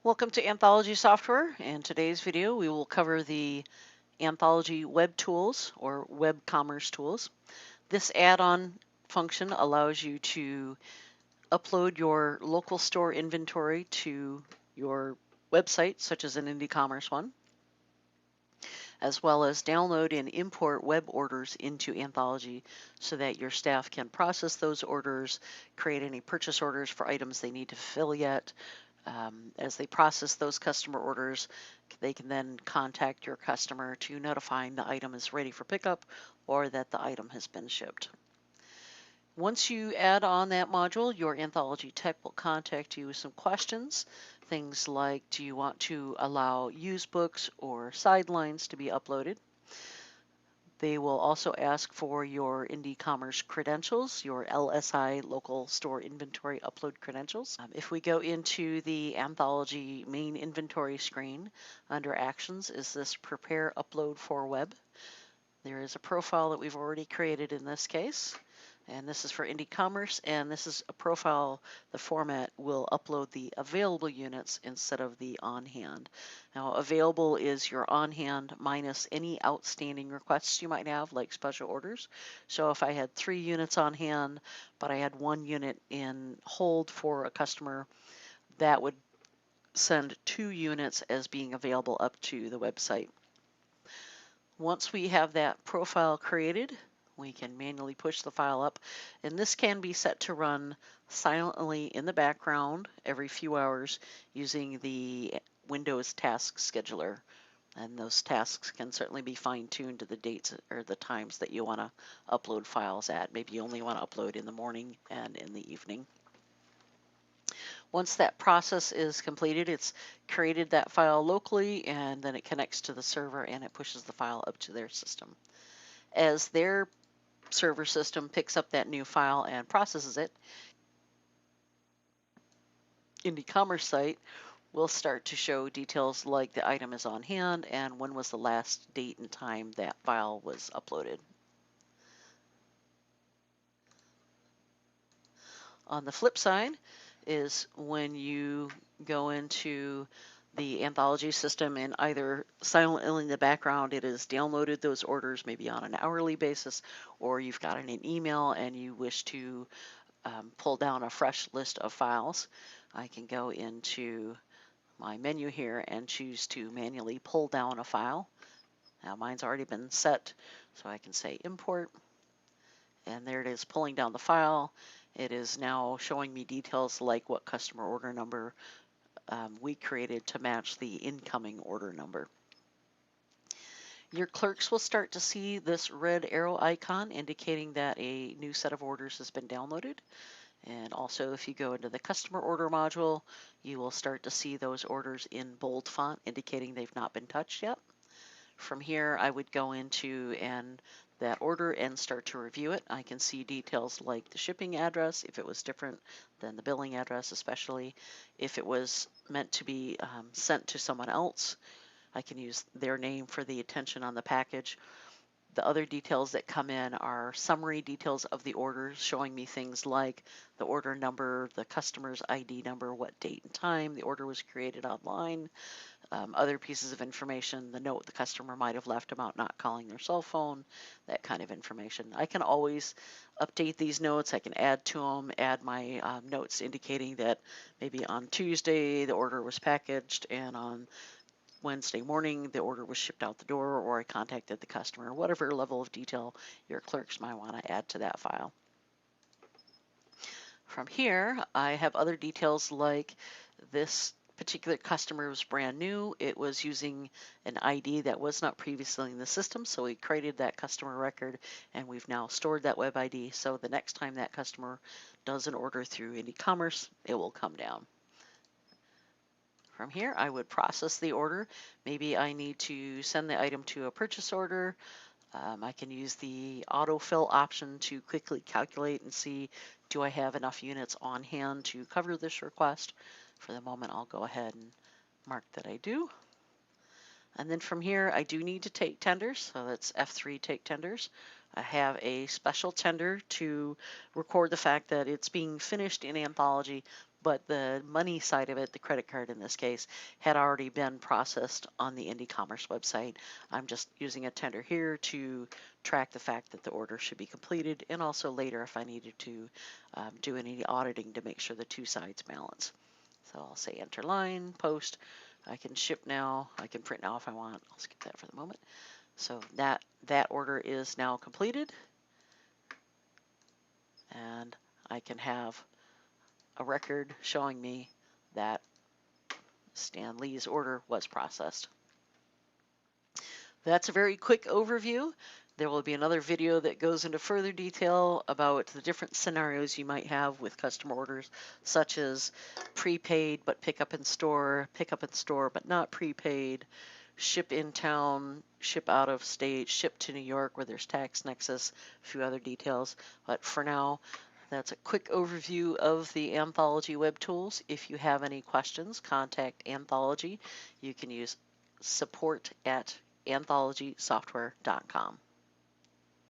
Welcome to Anthology Software. In today's video, we will cover the Anthology Web Tools or Web Commerce Tools. This add-on function allows you to upload your local store inventory to your website, such as an e-commerce one, as well as download and import web orders into Anthology so that your staff can process those orders, create any purchase orders for items they need to fill yet. As they process those customer orders, they can then contact your customer to notifying the item is ready for pickup or that the item has been shipped. Once you add on that module, your Anthology tech will contact you with some questions. Things like, do you want to allow used books or sidelines to be uploaded? They will also ask for your Indie Commerce credentials, your LSI local store inventory upload credentials. If we go into the Anthology main inventory screen, under Actions is this Prepare Upload for Web. There is a profile that we've already created in this case, and this is for Indie Commerce, and this is a profile. The format will upload the available units instead of the on-hand. Now, available is your on-hand minus any outstanding requests you might have, like special orders. So if I had 3 units on hand, but I had 1 unit in hold for a customer, that would send 2 units as being available up to the website. Once we have that profile created, we can manually push the file up, and this can be set to run silently in the background every few hours using the Windows Task Scheduler. And those tasks can certainly be fine-tuned to the dates or the times that you want to upload files at. Maybe you only want to upload in the morning and in the evening. Once that process is completed, it's created that file locally, and then it connects to the server and it pushes the file up to their system. As their server system picks up that new file and processes it, Indie Commerce site will start to show details like the item is on hand and when was the last date and time that file was uploaded. On the flip side is when you go into the Anthology system and either silently in the background it has downloaded those orders maybe on an hourly basis, or you've gotten an email and you wish to pull down a fresh list of files. I can go into my menu here and choose to manually pull down a file. Now mine's already been set, so I can say import, and there it is pulling down the file. It is now showing me details like what customer order number we created to match the incoming order number. Your clerks will start to see this red arrow icon indicating that a new set of orders has been downloaded. And also, if you go into the customer order module, you will start to see those orders in bold font indicating they've not been touched yet. From here, I would go into that order and start to review it. I can see details like the shipping address, if it was different than the billing address, especially if it was meant to be sent to someone else. I can use their name for the attention on the package. The other details that come in are summary details of the orders, showing me things like the order number, the customer's ID number, what date and time the order was created online, other pieces of information, the note the customer might have left about not calling their cell phone, that kind of information. I can always update these notes. I can add to them, add my notes indicating that maybe on Tuesday the order was packaged and on Wednesday morning the order was shipped out the door, or I contacted the customer, whatever level of detail your clerks might want to add to that file. From here, I have other details like this particular customer was brand new. It was using an ID that was not previously in the system, so we created that customer record and we've now stored that web ID, so the next time that customer does an order through Indie Commerce, it will come down. From here, I would process the order. Maybe I need to send the item to a purchase order. I can use the autofill option to quickly calculate and see, do I have enough units on hand to cover this request? For the moment, I'll go ahead and mark that I do. And then from here, I do need to take tenders, so that's F3 take tenders. I have a special tender to record the fact that it's being finished in Anthology, but the money side of it, the credit card in this case, had already been processed on the IndyCommerce website. I'm just using a tender here to track the fact that the order should be completed, and also later if I needed to do any auditing to make sure the two sides balance. So I'll say enter line, post. I can ship now. I can print now if I want. I'll skip that for the moment. So that order is now completed, and I can have a record showing me that Stan Lee's order was processed. That's a very quick overview. There will be another video that goes into further detail about the different scenarios you might have with custom orders, such as prepaid but pick up in store but not prepaid, ship in town, ship out of state, ship to New York where there's tax nexus, a few other details. But for now, that's a quick overview of the Anthology web tools. If you have any questions, contact Anthology. You can use support@anthologysoftware.com.